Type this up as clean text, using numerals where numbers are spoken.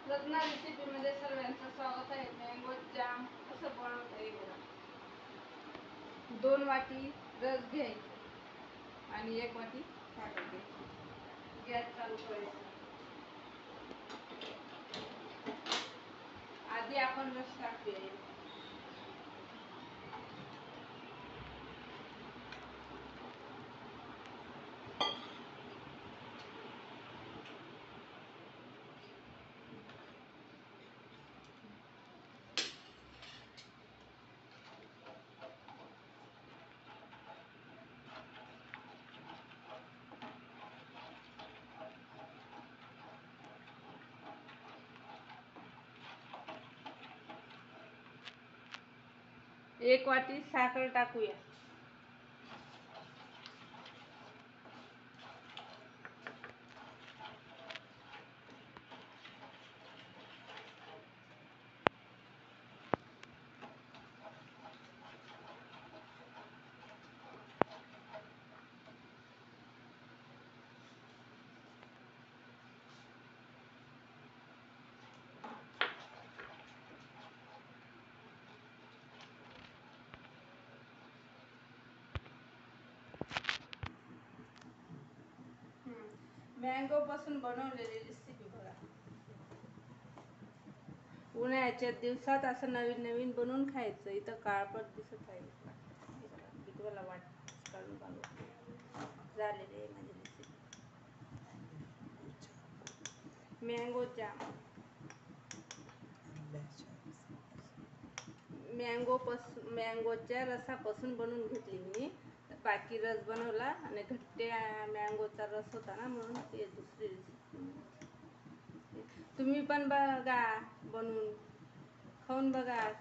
रत्ना रेसिपीमध्ये सर्वांचं स्वागत आहे. मँगो जाम कसं बनवता येईल. 2 वाटी रस घ्यायचा आणि 1 वाटी साखर घ्यायची. गॅस चालू करायचा. आधी आपण रस टाकूया. एक वाटी साखर टाकूया. मँगो पासून बनवलेली रेसिपी बघा. उन्हाळ्याच्या दिवसात असं नवीन नवीन बनवून खायचं. इथं काळपट दिसत आहे. मी तुम्हाला वाट काढून झालेली आहे माझी रेसिपी. मँगो जाम. मँगोच्या रसापासून बनवून घेतली मी. बाकी रस बनवला आणि घट्ट मँगोचा रस होता ना, म्हणून ते दुसरी रेसिपी. तुम्ही पण बघा, बनवून खाऊन बघा.